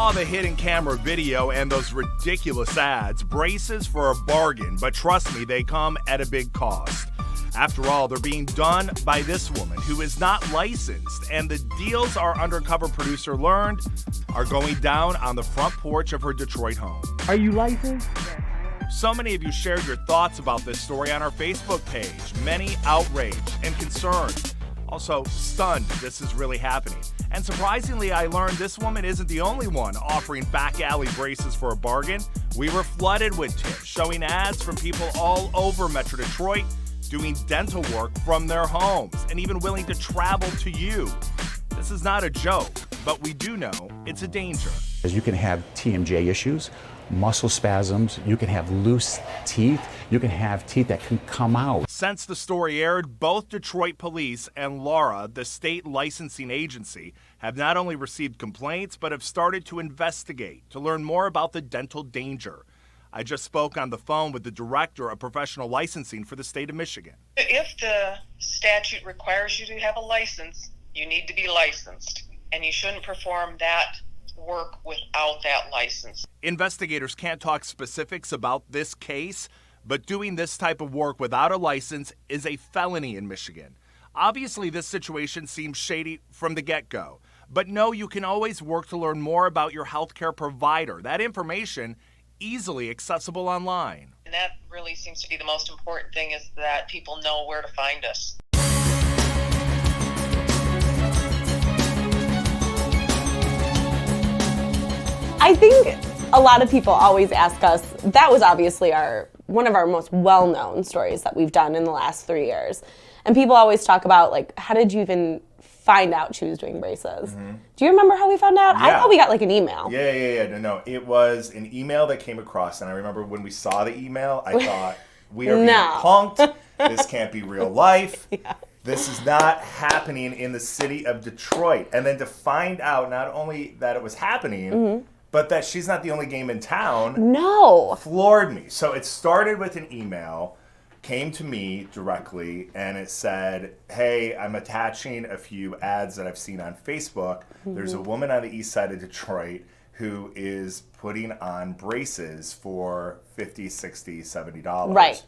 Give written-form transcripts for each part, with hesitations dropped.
saw the hidden camera video and those ridiculous ads, braces for a bargain, but trust me, they come at a big cost. After all, they're being done by this woman who is not licensed, and the deals our undercover producer learned are going down on the front porch of her Detroit home. Are you licensed? So many of you shared your thoughts about this story on our Facebook page. Many outraged and concerned. Also stunned this is really happening. And surprisingly, I learned this woman isn't the only one offering back alley braces for a bargain. We were flooded with tips showing ads from people all over Metro Detroit doing dental work from their homes and even willing to travel to you. This is not a joke, but we do know it's a danger. You can have TMJ issues, muscle spasms, you can have loose teeth, you can have teeth that can come out. Since the story aired, both Detroit Police and LARA, the state licensing agency, have not only received complaints, but have started to investigate to learn more about the dental danger. I just spoke on the phone with the director of professional licensing for the state of Michigan. If the statute requires you to have a license, you need to be licensed, and you shouldn't perform that work without that license. Investigators can't talk specifics about this case, but doing this type of work without a license is a felony in Michigan. Obviously, this situation seems shady from the get-go, but know you can always work to learn more about your healthcare provider. That information easily accessible online. And that really seems to be the most important thing, is that people know where to find us. I think a lot of people always ask us, that was obviously one of our most well-known stories that we've done in the last 3 years. And people always talk about, like, how did you even find out she was doing braces? Mm-hmm. Do you remember how we found out? Yeah. I thought we got like an email. Yeah. No. It was an email that came across, and I remember when we saw the email, I thought, we are being punked. This can't be real life. Yeah. This is not happening in the city of Detroit. And then to find out not only that it was happening, mm-hmm. but that she's not the only game in town. No. Floored me. So it started with an email, came to me directly, and it said, hey, I'm attaching a few ads that I've seen on Facebook. Mm-hmm. There's a woman on the east side of Detroit who is putting on braces for $50, $60, $70. Right.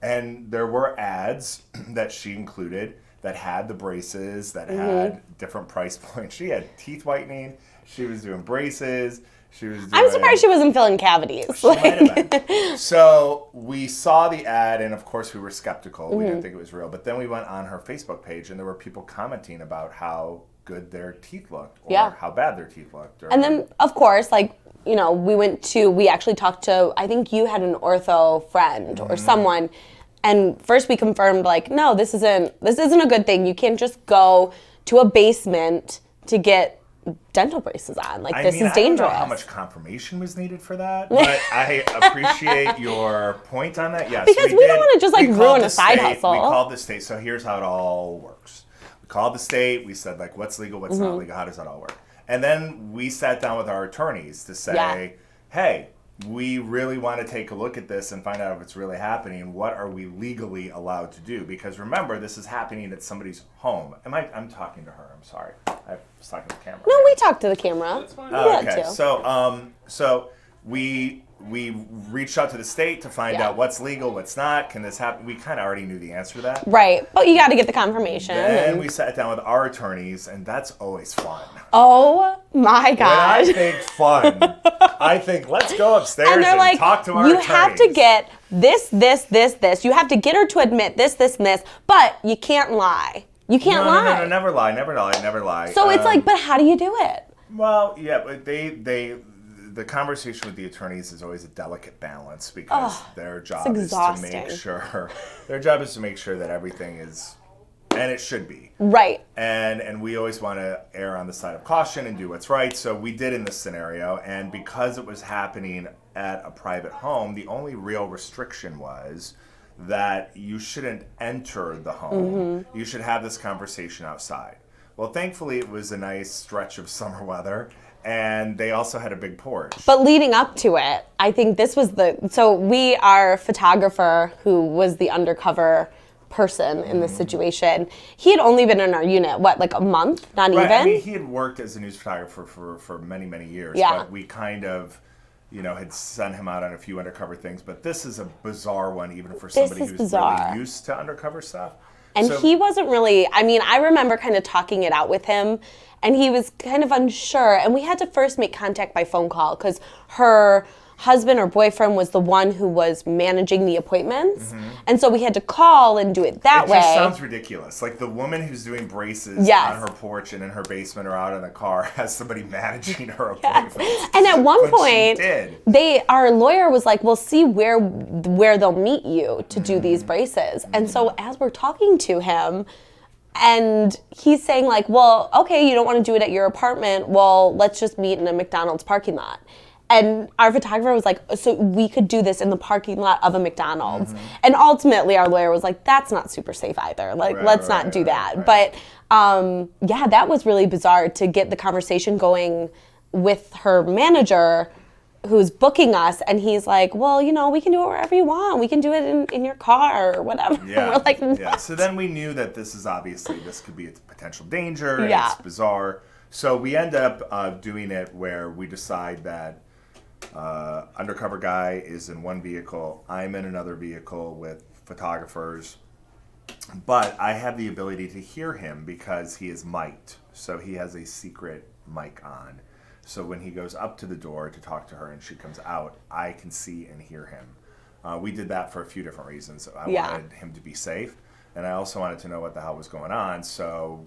And there were ads that she included that had the braces, that mm-hmm. had different price points. She had teeth whitening. She was doing braces. I'm surprised she wasn't filling cavities. She might have been. So we saw the ad, and of course we were skeptical. Mm-hmm. We didn't think it was real. But then we went on her Facebook page, and there were people commenting about how good their teeth looked, or how bad their teeth looked. And then, of course, like, you know, we actually talked to, I think you had an ortho friend or someone, and first we confirmed, like, no, this isn't a good thing. You can't just go to a basement to get dental braces on. Like, this is dangerous. I don't know how much confirmation was needed for that, but I appreciate your point on that. Yes, because we don't want to just like ruin a side hustle. We called the state, so here's how it all works. We called the state, we said, like, what's legal, what's not legal, how does that all work? And then we sat down with our attorneys to say, hey, we really want to take a look at this and find out if it's really happening. What are we legally allowed to do? Because remember, this is happening at somebody's home. I'm talking to her. I'm sorry. I was talking to the camera. No, we talked to the camera. That's fine. Okay. So we reached out to the state to find out what's legal, what's not. Can this happen? We kind of already knew the answer to that. Right. But you got to get the confirmation. Then we sat down with our attorneys, and that's always fun. Oh my gosh. When I think fun, I think let's go upstairs and like, talk to our you attorneys. have to get this. You have to get her to admit this, and this, but you can't lie. You can't lie. No, never lie. So it's like, but how do you do it? Well, yeah, but the conversation with the attorneys is always a delicate balance, because their job is to make sure that everything is, and it should be. Right. And we always want to err on the side of caution and do what's right. So we did in this scenario, and because it was happening at a private home, the only real restriction was that you shouldn't enter the home. Mm-hmm. You should have this conversation outside. Well, thankfully, it was a nice stretch of summer weather, and they also had a big porch. But leading up to it, I think this was our photographer, who was the undercover person in this situation. He had only been in our unit, what, like a month? Not Right. even? I mean, he had worked as a news photographer for many, many years. Yeah. But we kind of, had sent him out on a few undercover things. But this is a bizarre one, even for somebody is who's bizarre. really used to undercover stuff. And So- he wasn't really, I mean, I remember kind of talking it out with him, and he was kind of unsure. And we had to first make contact by phone call because her husband or boyfriend was the one who was managing the appointments. And so we had to call and do it that way. It just sounds ridiculous. Like the woman who's doing braces Yes. on her porch and in her basement or out in the car has somebody managing her appointments. And at one But she point, did. our lawyer was like, "We'll see where they'll meet you to do these braces." And so as we're talking to him, and he's saying like, "Well, okay, you don't want to do it at your apartment. Well, let's just meet in a McDonald's parking lot." And our photographer was like, "So we could do this in the parking lot of a McDonald's." And ultimately, our lawyer was like, "That's not super safe either. Like, let's not do that." right. But yeah, that was really bizarre to get the conversation going with her manager who's booking us, and he's like, "Well, we can do it wherever you want. We can do it in your car or whatever." Yeah. We're like, yeah. "What?" So then we knew that this could be a potential danger. And Yeah. It's bizarre. So we end up doing it where we decide that undercover guy is in one vehicle. I'm in another vehicle with photographers. But I have the ability to hear him because he is mic'd. So he has a secret mic on. So when he goes up to the door to talk to her and she comes out, I can see and hear him. We did that for a few different reasons. I wanted him to be safe, and I also wanted to know what the hell was going on, so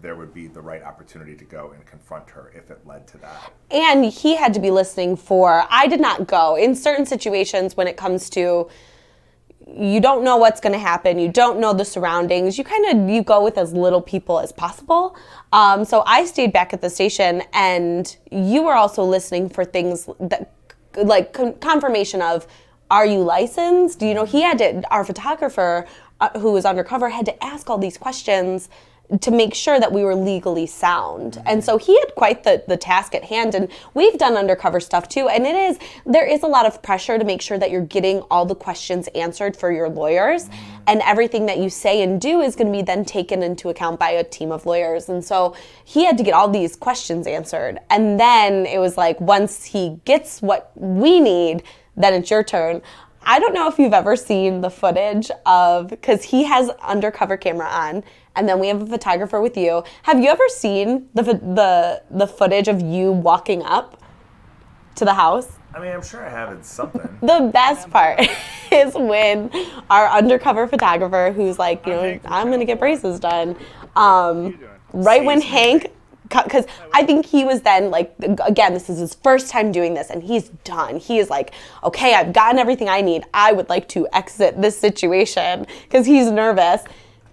there would be the right opportunity to go and confront her if it led to that. And he had to be listening I did not go. In certain situations when it comes to, you don't know what's going to happen, you don't know the surroundings, you go with as little people as possible. So I stayed back at the station, and you were also listening for things that, like confirmation of, are you licensed? Our photographer who was undercover had to ask all these questions to make sure that we were legally sound. And so he had quite the task at hand, and we've done undercover stuff too, and there is a lot of pressure to make sure that you're getting all the questions answered for your lawyers, and everything that you say and do is going to be then taken into account by a team of lawyers. And so he had to get all these questions answered, and then it was like, once he gets what we need, then it's your turn. I don't know if you've ever seen the footage because he has undercover camera on, and then we have a photographer with you. Have you ever seen the footage of you walking up to the house? I mean, I'm sure I have it something. The best part is when our undercover photographer, who's like, I'm going to get braces done, right when Hank, because I think he was then like, again, this is his first time doing this, and he's done. He is like, okay, I've gotten everything I need. I would like to exit this situation because he's nervous.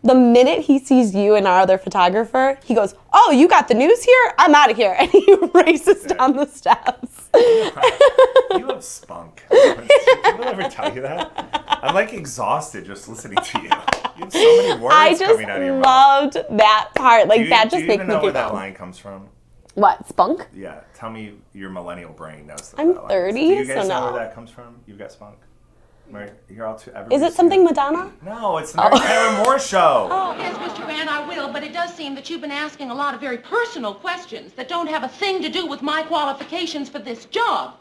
The minute he sees you and our other photographer, he goes, "Oh, you got the news here? I'm out of here." And he races down the steps. You have spunk. Did people ever tell you that? I'm like exhausted just listening to you. You have so many words coming out of your mouth. I just loved that part. Like, that just do you makes even me know where giggle. that line comes from? What, spunk? Yeah, tell me your millennial brain knows that. I'm that line is. 30, Do you guys so know no. where that comes from? You've got spunk? Right? You're all too. Is it something Madonna? No, it's the Mary Tyler Moore Show. Oh, yes, Mr. Rand, I will, but it does seem that you've been asking a lot of very personal questions that don't have a thing to do with my qualifications for this job.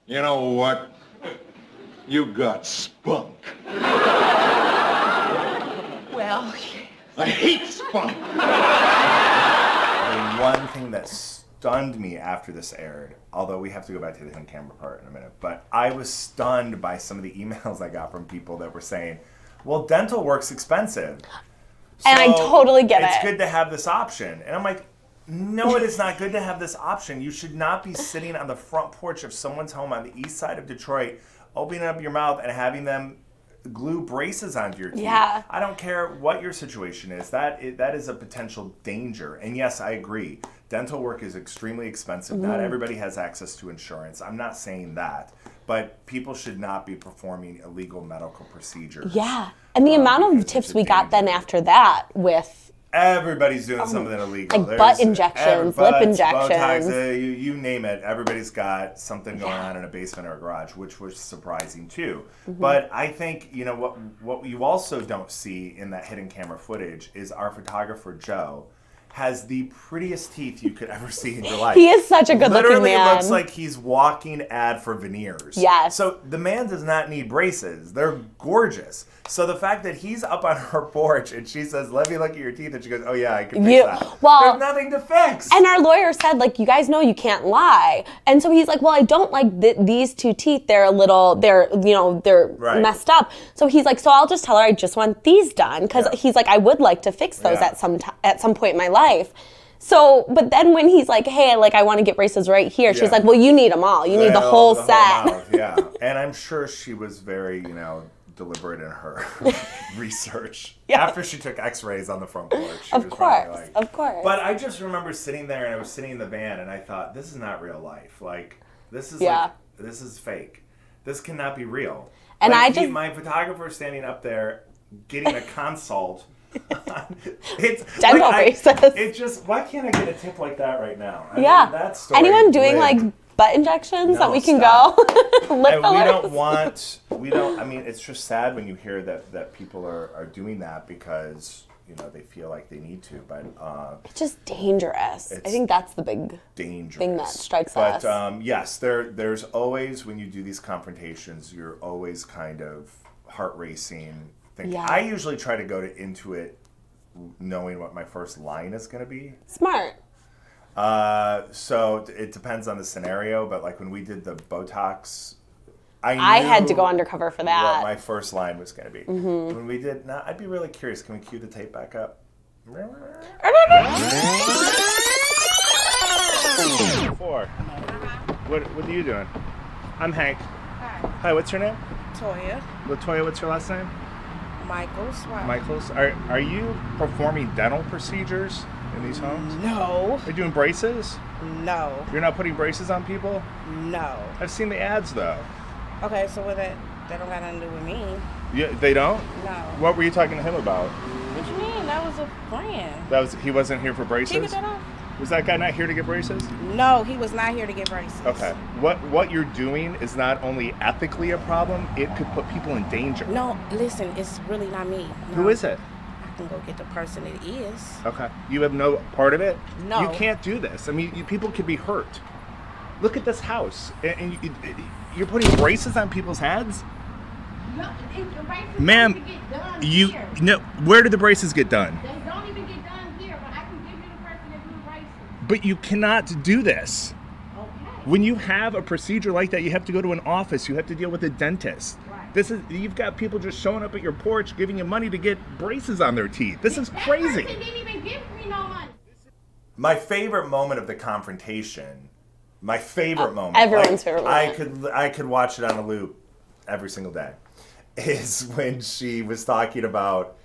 You know what? You got spunk. Well, I hate spunk. The one thing that stunned me after this aired, although we have to go back to the hidden camera part in a minute, but I was stunned by some of the emails I got from people that were saying, well, dental work's expensive. And I totally get It's it. good to have this option. And I'm like, no, it is not good to have this option. You should not be sitting on the front porch of someone's home on the east side of Detroit, opening up your mouth and having them glue braces onto your teeth. Yeah. I don't care what your situation is. That is a potential danger. And yes, I agree. Dental work is extremely expensive. Not everybody has access to insurance. I'm not saying that. But people should not be performing illegal medical procedures. Yeah. And the amount of because tips it's we a got then danger. after that with Everybody's doing something illegal. Like butt injections, lip injections. Botox, you name it. Everybody's got something going on in a basement or a garage, which was surprising too. But I think, you know, what you also don't see in that hidden camera footage is our photographer, Joe, has the prettiest teeth you could ever see in your life. He is such a good-looking man. Literally looks like he's walking ad for veneers. Yes. So the man does not need braces. They're gorgeous. So the fact that he's up on her porch and she says, "Let me look at your teeth," and she goes, "Oh yeah, I can fix that." Well, there's nothing to fix. And our lawyer said, like, you guys know you can't lie. And so he's like, well, I don't like these two teeth. They're Right. messed up. So he's like, so I'll just tell her I just want these done, because he's like, I would like to fix those at some point in my life. So, but then when he's like, hey, like, I want to get braces right here, she's like, well, you need them all. You need the whole set. Yeah. And I'm sure she was very, deliberate in her research. After she took x-rays on the front porch. Of course. But I just remember sitting there, and I was sitting in the van, and I thought, this is not real life. Like, this is fake. This cannot be real. And like, my photographer standing up there getting a consult. Dental braces. Why can't I get a tip like that right now? I mean, that story anyone doing lived. like butt injections that we can stop. go? Lip fillers? I mean, it's just sad when you hear that people are doing that because, they feel like they need to, but it's just dangerous. I think that's the big thing that strikes us. But yes, there's always, when you do these confrontations, you're always kind of heart racing. I usually try to go into it knowing what my first line is going to be. Smart. So it depends on the scenario, but like when we did the Botox, I had to go undercover for that. What my first line was going to be. When we did, I'd be really curious. Can we cue the tape back up? Four. What are you doing? I'm Hank. Hi, what's your name? Toya. Latoya, what's your last name? Michaels. Wow. Michaels. Are you performing dental procedures in these homes? No. Are you doing braces? No. You're not putting braces on people? No. I've seen the ads though. Okay, so what that don't got nothing to do with me. Yeah, they don't? No. What were you talking to him about? What you mean? That was a friend. He wasn't here for braces? Keep it that off. Was that guy not here to get braces? No, he was not here to get braces. Okay. What you're doing is not only ethically a problem, it could put people in danger. No, listen, it's really not me. No. Who is it? I can go get the person it is. Okay. You have no part of it? No. You can't do this. I mean, people could be hurt. Look at this house. And you're putting braces on people's heads? No, the braces Ma'am, don't even get done you here. no. Where did the braces get done? They don't even get done here, but I can give you the person that do the braces. But you cannot do this. Okay. When you have a procedure like that, you have to go to an office. You have to deal with a dentist. Right. You've got people just showing up at your porch, giving you money to get braces on their teeth. This is crazy. That person didn't even give me no money. My favorite moment of the confrontation. My favorite moment. Everyone's favorite moment. I could watch it on a loop every single day. Is when she was talking about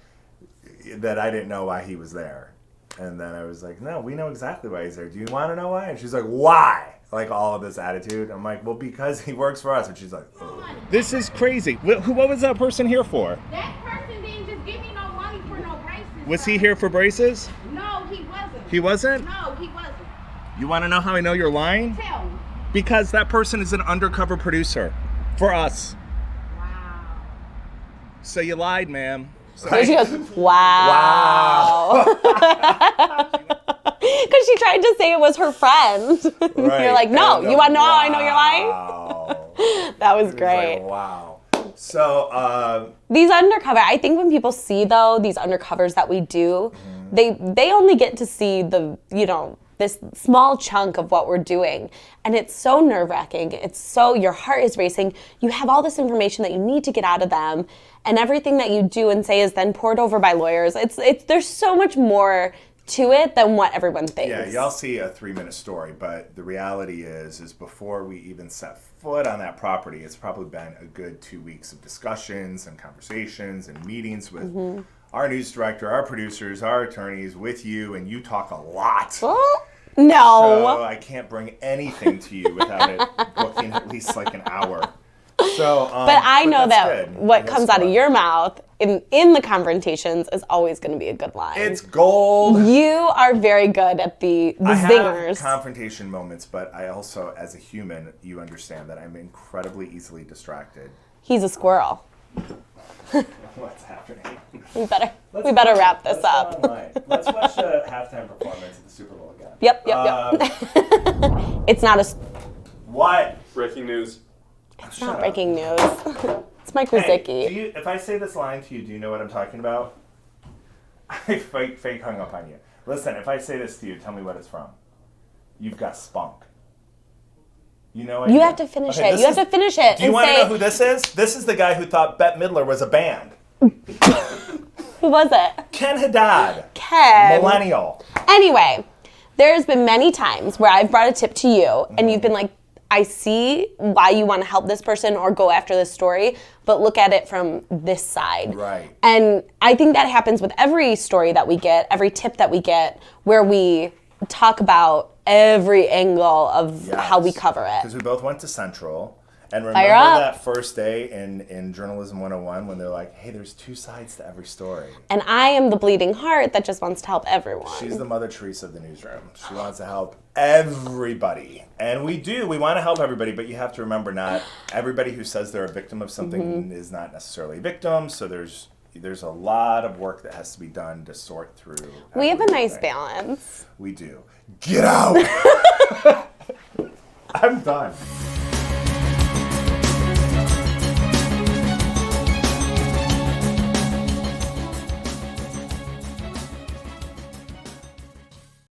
that I didn't know why he was there. And then I was like, no, we know exactly why he's there. Do you want to know why? And she's like, why? Like all of this attitude. I'm like, well, because he works for us. And she's like, oh. This is crazy. What was that person here for? That person didn't just give me no money for no braces. Was he here for braces? No, he wasn't. He wasn't? No, he wasn't. You want to know how I know you're lying? Tell me. Because that person is an undercover producer for us. Wow. So you lied, ma'am. So she goes, wow. Because she tried to say it was her friend. Right. You're like, no, you want to know how I know you're lying? Wow. That was great. Like, wow. So, these undercover, I think when people see, though, these undercovers that we do, they only get to see the, this small chunk of what we're doing. And it's so nerve-wracking. It's so, your heart is racing. You have all this information that you need to get out of them. And everything that you do and say is then poured over by lawyers. There's so much more to it than what everyone thinks. yeah, y'all see a 3-minute story, but the reality is before we even set foot on that property, it's probably been a good 2 weeks of discussions and conversations and meetings with our news director, our producers, our attorneys, with you, and you talk a lot. Well, no. So I can't bring anything to you without it booking at least like an hour. So, but I know that's that good. what That's comes out of fun. your mouth in the confrontations is always going to be a good line. It's gold. You are very good at the I zingers. have confrontation moments, but I also, as a human, you understand that I'm incredibly easily distracted. He's a squirrel. What's happening? We better wrap this up. Let's watch the halftime performance of the Super Bowl again. Yep. It's not What? Breaking news. it's not breaking news. It's Mike Ruzicki. Hey, if I say this line to you, do you know what I'm talking about? I fake hung up on you. Listen, if I say this to you, tell me what it's from. You've got spunk. You know what? You have to finish it. You have to finish it. Do you and want to say, know who this is? This is the guy who thought Bette Midler was a band. who was it? Ken Haddad. Ken. Millennial. Anyway, there's been many times where I've brought a tip to you and you've been like, I see why you want to help this person or go after this story, but look at it from this side. Right. And I think that happens with every story that we get, every tip that we get, where we talk about every angle of how we cover it. Because we both went to Central. And Fire remember up. that first day in Journalism 101 when they're like, hey, there's two sides to every story. And I am the bleeding heart that just wants to help everyone. She's the Mother Teresa of the newsroom. She wants to help everybody. And we do. We want to help everybody, but you have to remember not everybody who says they're a victim of something is not necessarily a victim. So there's a lot of work that has to be done to sort through. We have a nice everything. balance. We do. Get out! I'm done.